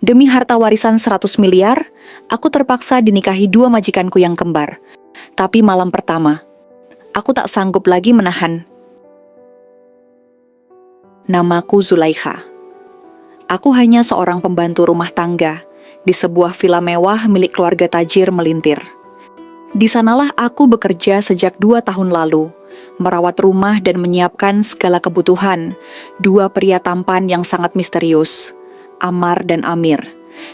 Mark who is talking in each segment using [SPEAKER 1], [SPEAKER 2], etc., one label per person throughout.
[SPEAKER 1] Demi harta warisan 100 miliar, aku terpaksa dinikahi dua majikanku yang kembar. Tapi malam pertama, aku tak sanggup lagi menahan. Namaku Zulaikha. Aku hanya seorang pembantu rumah tangga di sebuah villa mewah milik keluarga tajir melintir. Di sanalah aku bekerja sejak 2 tahun lalu, merawat rumah dan menyiapkan segala kebutuhan dua pria tampan yang sangat misterius, Ammar dan Amir,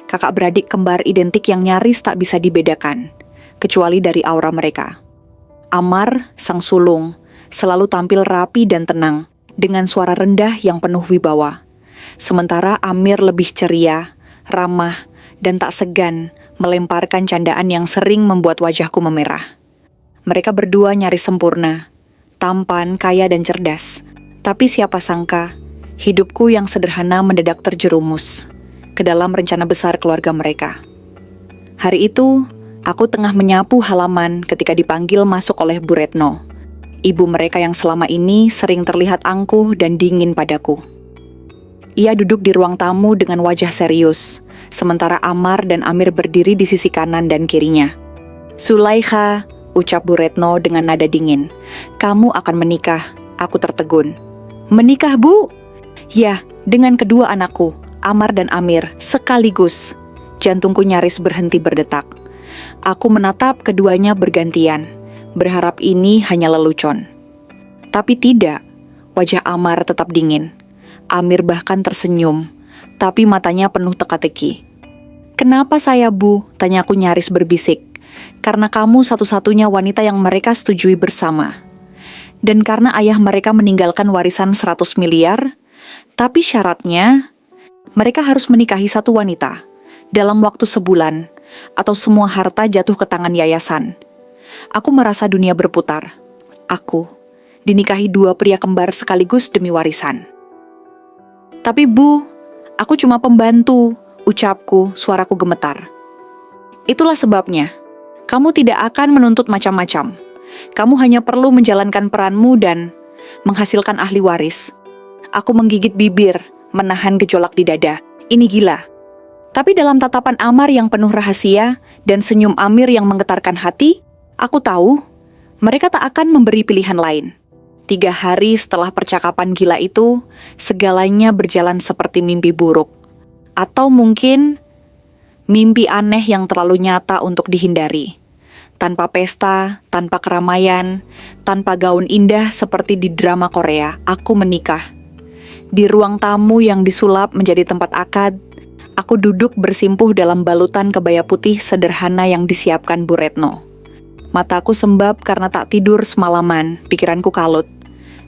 [SPEAKER 1] kakak beradik kembar identik yang nyaris tak bisa dibedakan, kecuali dari aura mereka. Ammar, sang sulung, selalu tampil rapi dan tenang, dengan suara rendah yang penuh wibawa. Sementara Amir lebih ceria, ramah, dan tak segan melemparkan candaan yang sering membuat wajahku memerah. Mereka berdua nyaris sempurna, tampan, kaya, dan cerdas. Tapi siapa sangka, hidupku yang sederhana mendadak terjerumus ke dalam rencana besar keluarga mereka. Hari itu, aku tengah menyapu halaman ketika dipanggil masuk oleh Bu Retno, ibu mereka yang selama ini sering terlihat angkuh dan dingin padaku. Ia duduk di ruang tamu dengan wajah serius, sementara Ammar dan Amir berdiri di sisi kanan dan kirinya. "Zulaikha," ucap Bu Retno dengan nada dingin, "kamu akan menikah." Aku tertegun. "Menikah, Bu?" "Ya, dengan kedua anakku, Ammar dan Amir, sekaligus." Jantungku nyaris berhenti berdetak. Aku menatap keduanya bergantian, berharap ini hanya lelucon. Tapi tidak, wajah Ammar tetap dingin. Amir bahkan tersenyum, tapi matanya penuh teka-teki. "Kenapa saya, Bu?" tanyaku nyaris berbisik. "Karena kamu satu-satunya wanita yang mereka setujui bersama. Dan karena ayah mereka meninggalkan warisan 100 miliar, tapi syaratnya, mereka harus menikahi satu wanita dalam waktu sebulan, atau semua harta jatuh ke tangan yayasan." Aku merasa dunia berputar. Aku dinikahi dua pria kembar sekaligus demi warisan. "Tapi Bu, aku cuma pembantu," ucapku, suaraku gemetar. "Itulah sebabnya, kamu tidak akan menuntut macam-macam. Kamu hanya perlu menjalankan peranmu dan menghasilkan ahli waris." Aku menggigit bibir, menahan gejolak di dada. Ini gila. Tapi dalam tatapan Ammar yang penuh rahasia dan senyum Amir yang menggetarkan hati, aku tahu mereka tak akan memberi pilihan lain. 3 hari setelah percakapan gila itu, segalanya berjalan seperti mimpi buruk. Atau mungkin mimpi aneh yang terlalu nyata untuk dihindari. Tanpa pesta, tanpa keramaian, tanpa gaun indah seperti di drama Korea, aku menikah. Di ruang tamu yang disulap menjadi tempat akad, aku duduk bersimpuh dalam balutan kebaya putih sederhana yang disiapkan Bu Retno. Mataku sembab karena tak tidur semalaman, pikiranku kalut.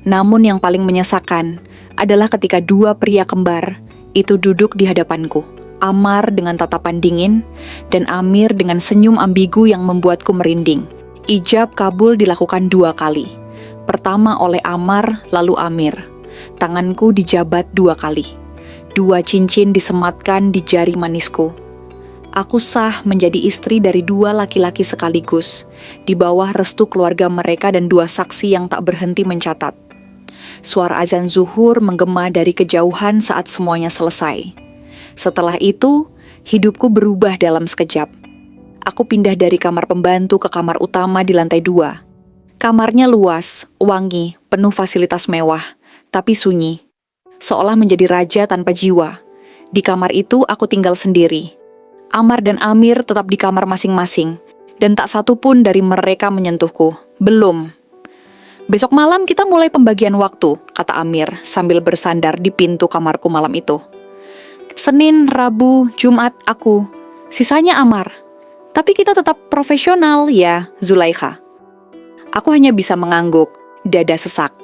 [SPEAKER 1] Namun yang paling menyesakan adalah ketika dua pria kembar itu duduk di hadapanku. Ammar dengan tatapan dingin, dan Amir dengan senyum ambigu yang membuatku merinding. Ijab kabul dilakukan 2 kali. Pertama oleh Ammar, lalu Amir. Tanganku dijabat 2 kali. 2 cincin disematkan di jari manisku. Aku sah menjadi istri dari 2 laki-laki sekaligus, di bawah restu keluarga mereka dan 2 saksi yang tak berhenti mencatat. Suara azan zuhur menggema dari kejauhan saat semuanya selesai. Setelah itu, hidupku berubah dalam sekejap. Aku pindah dari kamar pembantu ke kamar utama di lantai 2. Kamarnya luas, wangi, penuh fasilitas mewah, tapi sunyi. Seolah menjadi raja tanpa jiwa. Di kamar itu aku tinggal sendiri. Ammar dan Amir tetap di kamar masing-masing, dan tak satu pun dari mereka menyentuhku. Belum. "Besok malam kita mulai pembagian waktu," kata Amir sambil bersandar di pintu kamarku malam itu. "Senin, Rabu, Jumat aku. Sisanya Ammar. Tapi kita tetap profesional ya, Zulaikha." Aku hanya bisa mengangguk, dada sesak.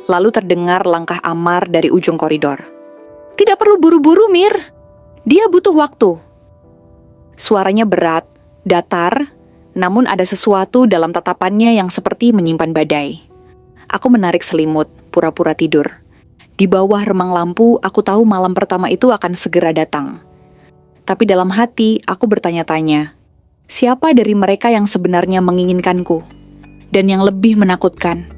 [SPEAKER 1] Lalu terdengar langkah Ammar dari ujung koridor. "Tidak perlu buru-buru, Mir. Dia butuh waktu." Suaranya berat, datar, namun ada sesuatu dalam tatapannya yang seperti menyimpan badai. Aku menarik selimut, pura-pura tidur. Di bawah remang lampu, aku tahu malam pertama itu akan segera datang. Tapi dalam hati, aku bertanya-tanya, siapa dari mereka yang sebenarnya menginginkanku? Dan yang lebih menakutkan,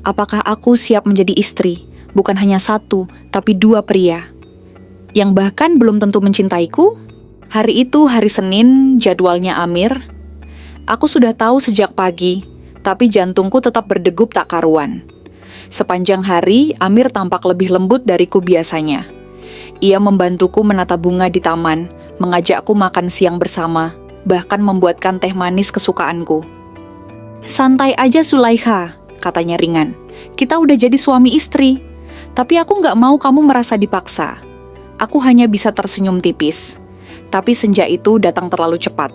[SPEAKER 1] apakah aku siap menjadi istri, bukan hanya 1, tapi 2 pria? Yang bahkan belum tentu mencintaiku? Hari itu hari Senin, jadwalnya Amir. Aku sudah tahu sejak pagi, tapi jantungku tetap berdegup tak karuan. Sepanjang hari, Amir tampak lebih lembut dariku biasanya. Ia membantuku menata bunga di taman, mengajakku makan siang bersama, bahkan membuatkan teh manis kesukaanku. "Santai aja Zulaikha," katanya ringan. "Kita udah jadi suami istri. Tapi aku nggak mau kamu merasa dipaksa." Aku hanya bisa tersenyum tipis. Tapi senja itu datang terlalu cepat,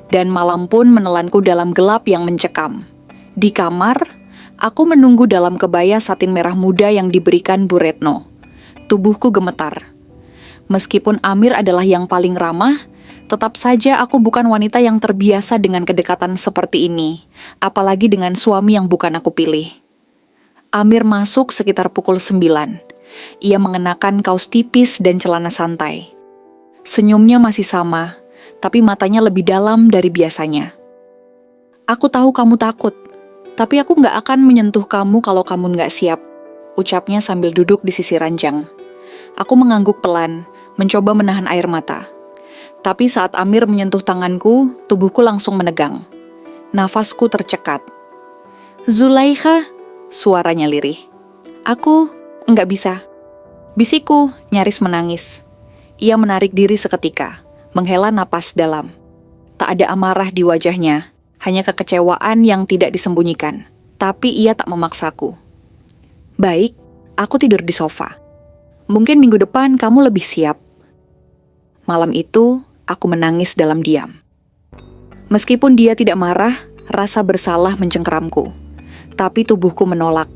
[SPEAKER 1] dan malam pun menelanku dalam gelap yang mencekam. Di kamar, aku menunggu dalam kebaya satin merah muda yang diberikan Bu Retno. Tubuhku gemetar. Meskipun Amir adalah yang paling ramah, tetap saja aku bukan wanita yang terbiasa dengan kedekatan seperti ini, apalagi dengan suami yang bukan aku pilih. Amir masuk sekitar pukul 9. Ia mengenakan kaos tipis dan celana santai. Senyumnya masih sama, tapi matanya lebih dalam dari biasanya. "Aku tahu kamu takut, tapi aku nggak akan menyentuh kamu kalau kamu nggak siap," ucapnya sambil duduk di sisi ranjang. Aku mengangguk pelan, mencoba menahan air mata. Tapi saat Amir menyentuh tanganku, tubuhku langsung menegang. Nafasku tercekat. "Zulaikha," suaranya lirih. "Aku nggak bisa," bisikku nyaris menangis. Ia menarik diri seketika, menghela napas dalam. Tak ada amarah di wajahnya, hanya kekecewaan yang tidak disembunyikan. Tapi ia tak memaksaku. "Baik, aku tidur di sofa. Mungkin minggu depan kamu lebih siap." Malam itu, aku menangis dalam diam. Meskipun dia tidak marah, rasa bersalah mencengkeramku. Tapi tubuhku menolak.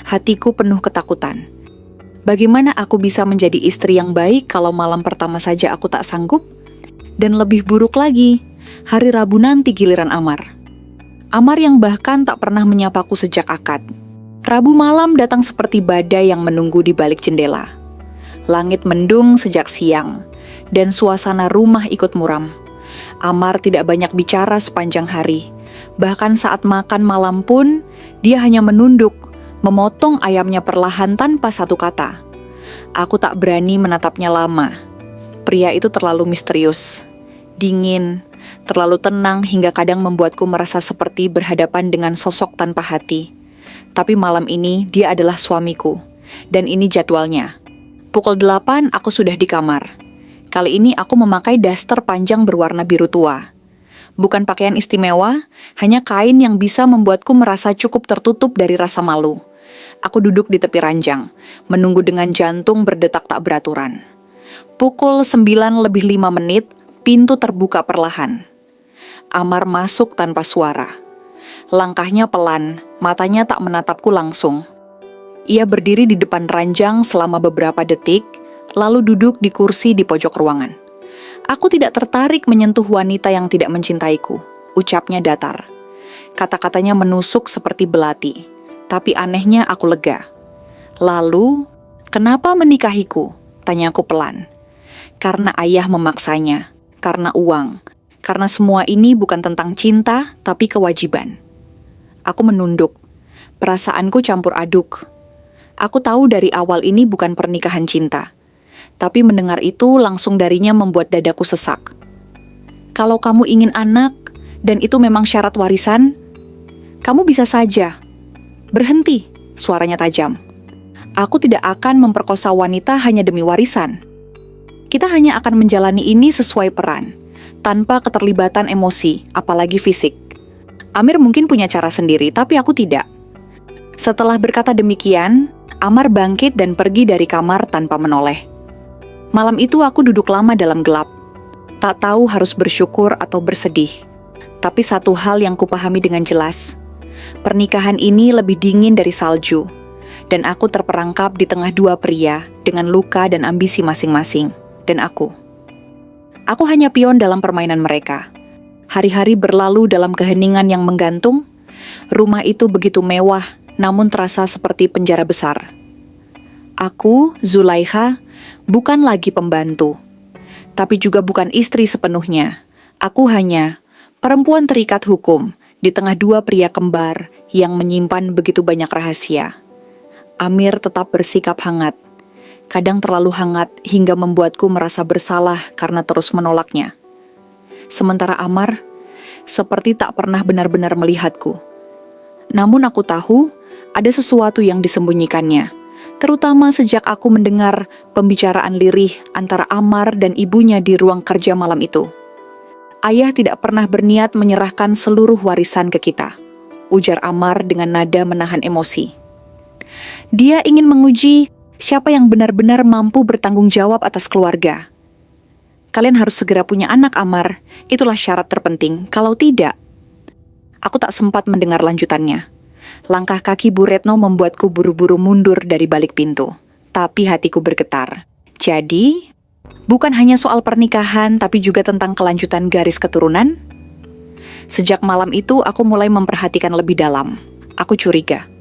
[SPEAKER 1] Hatiku penuh ketakutan. Bagaimana aku bisa menjadi istri yang baik kalau malam pertama saja aku tak sanggup? Dan lebih buruk lagi, hari Rabu nanti giliran Amar. Amar yang bahkan tak pernah menyapaku sejak akad. Rabu malam datang seperti badai yang menunggu di balik jendela. Langit mendung sejak siang, dan suasana rumah ikut muram. Amar tidak banyak bicara sepanjang hari. Bahkan saat makan malam pun, dia hanya menunduk, memotong ayamnya perlahan tanpa satu kata. Aku tak berani menatapnya lama. Pria itu terlalu misterius, dingin, terlalu tenang hingga kadang membuatku merasa seperti berhadapan dengan sosok tanpa hati. Tapi malam ini dia adalah suamiku, dan ini jadwalnya. Pukul 8 aku sudah di kamar. Kali ini aku memakai daster panjang berwarna biru tua. Bukan pakaian istimewa, hanya kain yang bisa membuatku merasa cukup tertutup dari rasa malu. Aku duduk di tepi ranjang, menunggu dengan jantung berdetak tak beraturan. Pukul 9:05, pintu terbuka perlahan. Amar masuk tanpa suara. Langkahnya pelan, matanya tak menatapku langsung. Ia berdiri di depan ranjang selama beberapa detik, lalu duduk di kursi di pojok ruangan. "Aku tidak tertarik menyentuh wanita yang tidak mencintaiku," ucapnya datar. Kata-katanya menusuk seperti belati. Tapi anehnya aku lega. "Lalu, kenapa menikahiku?" tanyaku pelan. "Karena ayah memaksanya, karena uang, karena semua ini bukan tentang cinta, tapi kewajiban." Aku menunduk. Perasaanku campur aduk. Aku tahu dari awal ini bukan pernikahan cinta. Tapi mendengar itu langsung darinya membuat dadaku sesak. "Kalau kamu ingin anak, dan itu memang syarat warisan, kamu bisa saja." "Berhenti," suaranya tajam. "Aku tidak akan memperkosa wanita hanya demi warisan. Kita hanya akan menjalani ini sesuai peran, tanpa keterlibatan emosi, apalagi fisik. Amir mungkin punya cara sendiri, tapi aku tidak." Setelah berkata demikian, Amar bangkit dan pergi dari kamar tanpa menoleh. Malam itu aku duduk lama dalam gelap. Tak tahu harus bersyukur atau bersedih. Tapi satu hal yang kupahami dengan jelas. Pernikahan ini lebih dingin dari salju. Dan aku terperangkap di tengah dua pria dengan luka dan ambisi masing-masing. Dan aku hanya pion dalam permainan mereka. Hari-hari berlalu dalam keheningan yang menggantung. Rumah itu begitu mewah, namun terasa seperti penjara besar. Aku, Zulaikha, bukan lagi pembantu, tapi juga bukan istri sepenuhnya. Aku hanya perempuan terikat hukum di tengah dua pria kembar yang menyimpan begitu banyak rahasia. Amir tetap bersikap hangat. kadang terlalu hangat hingga membuatku merasa bersalah karena terus menolaknya. Sementara Amar seperti tak pernah benar-benar melihatku. Namun aku tahu ada sesuatu yang disembunyikannya, terutama sejak aku mendengar pembicaraan lirih antara Amar dan ibunya di ruang kerja malam itu. Ayah tidak pernah berniat menyerahkan seluruh warisan ke kita, ujar Amar dengan nada menahan emosi. Dia ingin menguji siapa yang benar-benar mampu bertanggung jawab atas keluarga. Kalian harus segera punya anak, Amar. Itulah syarat terpenting. Kalau tidak, aku tak sempat mendengar lanjutannya. Langkah kaki Bu Retno membuatku buru-buru mundur dari balik pintu. Tapi hatiku bergetar. Jadi, bukan hanya soal pernikahan, tapi juga tentang kelanjutan garis keturunan? Sejak malam itu, aku mulai memperhatikan lebih dalam. Aku curiga.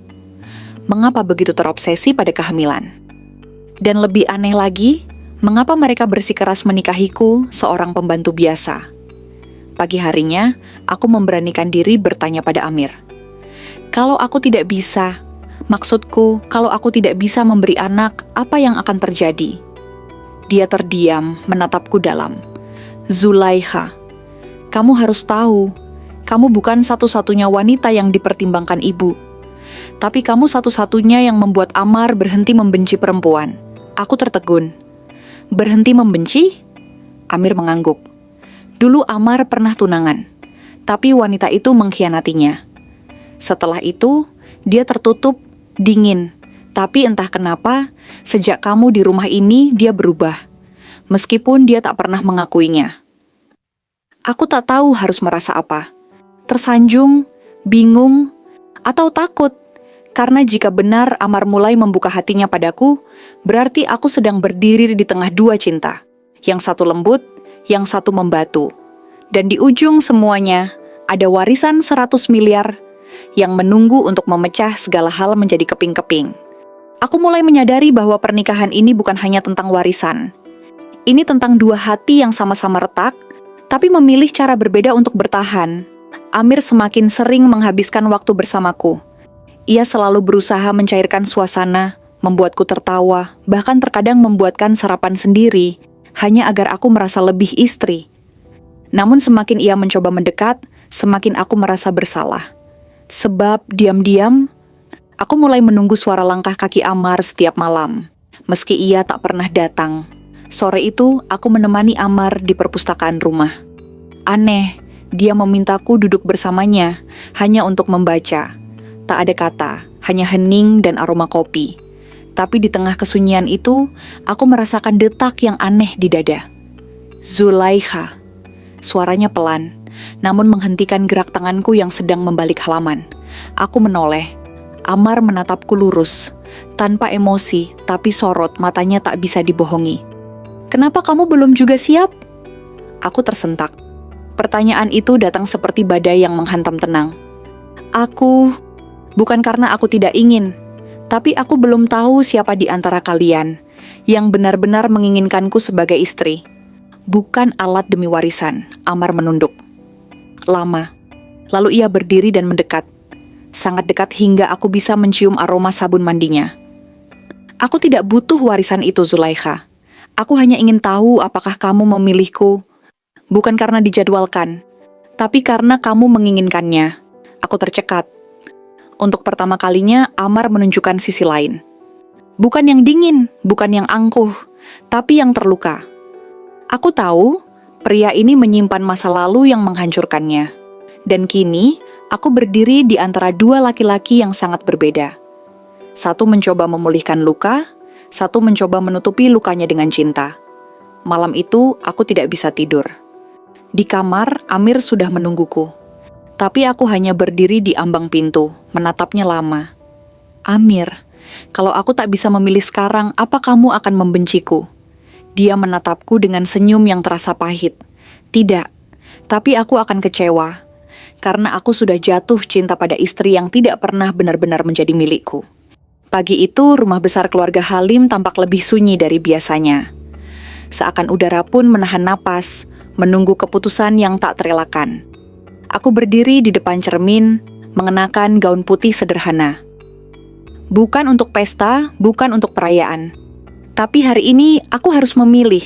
[SPEAKER 1] Mengapa begitu terobsesi pada kehamilan? Dan lebih aneh lagi, mengapa mereka bersikeras menikahiku seorang pembantu biasa? Pagi harinya, aku memberanikan diri bertanya pada Amir. Kalau aku tidak bisa, maksudku, kalau aku tidak bisa memberi anak, apa yang akan terjadi? Dia terdiam, menatapku dalam. Zulaikha, kamu harus tahu, kamu bukan satu-satunya wanita yang dipertimbangkan ibu. Tapi kamu satu-satunya yang membuat Amar berhenti membenci perempuan. Aku tertegun. Berhenti membenci? Amir mengangguk. Dulu Amar pernah tunangan, tapi wanita itu mengkhianatinya. Setelah itu, dia tertutup, dingin. Tapi entah kenapa, sejak kamu di rumah ini, dia berubah. Meskipun dia tak pernah mengakuinya. Aku tak tahu harus merasa apa. Tersanjung, bingung, atau takut. Karena jika benar Amar mulai membuka hatinya padaku, berarti aku sedang berdiri di tengah dua cinta. Yang satu lembut, yang satu membatu. Dan di ujung semuanya, ada warisan 100 miliar yang menunggu untuk memecah segala hal menjadi keping-keping. Aku mulai menyadari bahwa pernikahan ini bukan hanya tentang warisan. Ini tentang dua hati yang sama-sama retak, tapi memilih cara berbeda untuk bertahan. Amir semakin sering menghabiskan waktu bersamaku. Ia selalu berusaha mencairkan suasana, membuatku tertawa, bahkan terkadang membuatkan sarapan sendiri, hanya agar aku merasa lebih istri. Namun semakin ia mencoba mendekat, semakin aku merasa bersalah. Sebab diam-diam, aku mulai menunggu suara langkah kaki Amar setiap malam, meski ia tak pernah datang. Sore itu, aku menemani Amar di perpustakaan rumah. Aneh, dia memintaku duduk bersamanya, hanya untuk membaca. Tak ada kata, hanya hening dan aroma kopi. Tapi di tengah kesunyian itu, aku merasakan detak yang aneh di dada. Zulaikha. Suaranya pelan, namun menghentikan gerak tanganku yang sedang membalik halaman. Aku menoleh. Amar menatapku lurus, tanpa emosi, tapi sorot matanya tak bisa dibohongi. Kenapa kamu belum juga siap? Aku tersentak. Pertanyaan itu datang seperti badai yang menghantam tenang. Bukan karena aku tidak ingin, tapi aku belum tahu siapa di antara kalian yang benar-benar menginginkanku sebagai istri. Bukan alat demi warisan, Amar menunduk. Lama, lalu ia berdiri dan mendekat. Sangat dekat hingga aku bisa mencium aroma sabun mandinya. Aku tidak butuh warisan itu, Zulaikha. Aku hanya ingin tahu apakah kamu memilihku, bukan karena dijadwalkan, tapi karena kamu menginginkannya. Aku tercekat. Untuk pertama kalinya, Amar menunjukkan sisi lain. Bukan yang dingin, bukan yang angkuh, tapi yang terluka. Aku tahu, pria ini menyimpan masa lalu yang menghancurkannya. Dan kini, aku berdiri di antara dua laki-laki yang sangat berbeda. Satu mencoba memulihkan luka, satu mencoba menutupi lukanya dengan cinta. Malam itu, aku tidak bisa tidur. Di kamar, Amir sudah menungguku. Tapi aku hanya berdiri di ambang pintu, menatapnya lama. Amir, kalau aku tak bisa memilih sekarang, apa kamu akan membenciku? Dia menatapku dengan senyum yang terasa pahit. Tidak, tapi aku akan kecewa. Karena aku sudah jatuh cinta pada istri yang tidak pernah benar-benar menjadi milikku. Pagi itu, rumah besar keluarga Halim tampak lebih sunyi dari biasanya. Seakan udara pun menahan napas, menunggu keputusan yang tak terelakkan. Aku berdiri di depan cermin, mengenakan gaun putih sederhana. Bukan untuk pesta, bukan untuk perayaan. Tapi hari ini aku harus memilih.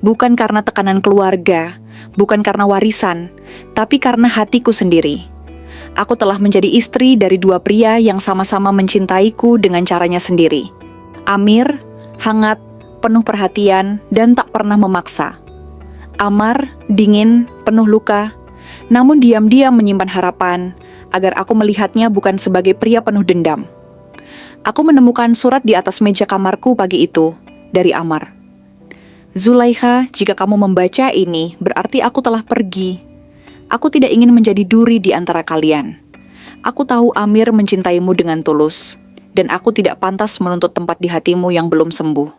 [SPEAKER 1] Bukan karena tekanan keluarga, bukan karena warisan, tapi karena hatiku sendiri. Aku telah menjadi istri dari dua pria yang sama-sama mencintaiku dengan caranya sendiri. Amir, hangat, penuh perhatian, dan tak pernah memaksa. Amar, dingin, penuh luka, namun diam-diam menyimpan harapan agar aku melihatnya bukan sebagai pria penuh dendam. Aku menemukan surat di atas meja kamarku pagi itu, dari Amar. Zulaikha, jika kamu membaca ini, berarti aku telah pergi. Aku tidak ingin menjadi duri di antara kalian. Aku tahu Amir mencintaimu dengan tulus, dan aku tidak pantas menuntut tempat di hatimu yang belum sembuh.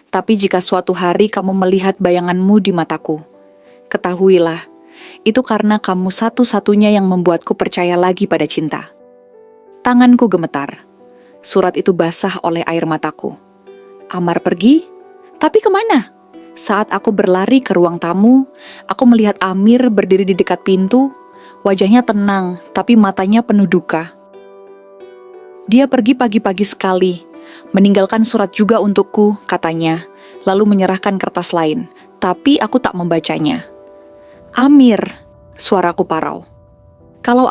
[SPEAKER 1] Tapi jika suatu hari kamu melihat bayanganmu di mataku, ketahuilah, itu karena kamu satu-satunya yang membuatku percaya lagi pada cinta. Tanganku gemetar. Surat itu basah oleh air mataku. Amar pergi? Tapi kemana? Saat aku berlari ke ruang tamu, aku melihat Amir berdiri di dekat pintu. Wajahnya tenang, tapi matanya penuh duka. Dia pergi pagi-pagi sekali, meninggalkan surat juga untukku, katanya, lalu menyerahkan kertas lain, tapi aku tak membacanya. Amir, suaraku parau. Kalau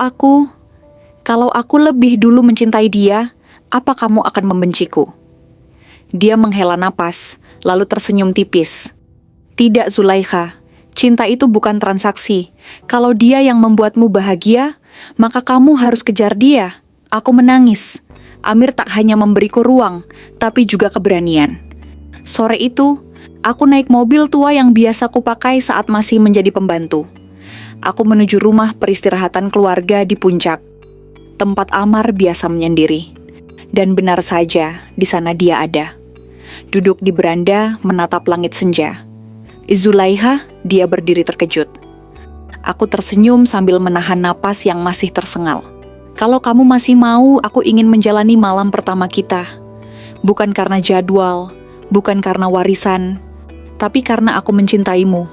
[SPEAKER 1] aku lebih dulu mencintai dia, apa kamu akan membenciku? Dia menghela napas, lalu tersenyum tipis. Tidak, Zulaikha, cinta itu bukan transaksi. Kalau dia yang membuatmu bahagia, maka kamu harus kejar dia. Aku menangis. Amir tak hanya memberiku ruang, tapi juga keberanian. Sore itu, aku naik mobil tua yang biasa kupakai saat masih menjadi pembantu. Aku menuju rumah peristirahatan keluarga di puncak, tempat Amar biasa menyendiri. Dan benar saja, di sana dia ada. Duduk di beranda, menatap langit senja. Zulaikha, dia berdiri terkejut. Aku tersenyum sambil menahan napas yang masih tersengal. Kalau kamu masih mau, aku ingin menjalani malam pertama kita. Bukan karena jadwal, bukan karena warisan, tapi karena aku mencintaimu.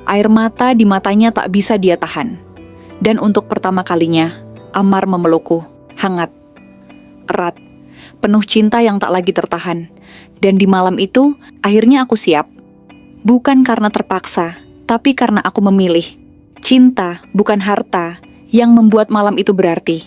[SPEAKER 1] Air mata di matanya tak bisa dia tahan. Dan untuk pertama kalinya, Amar memelukku, hangat, erat, penuh cinta yang tak lagi tertahan. Dan di malam itu, akhirnya aku siap. Bukan karena terpaksa, tapi karena aku memilih. Cinta, bukan harta, yang membuat malam itu berarti.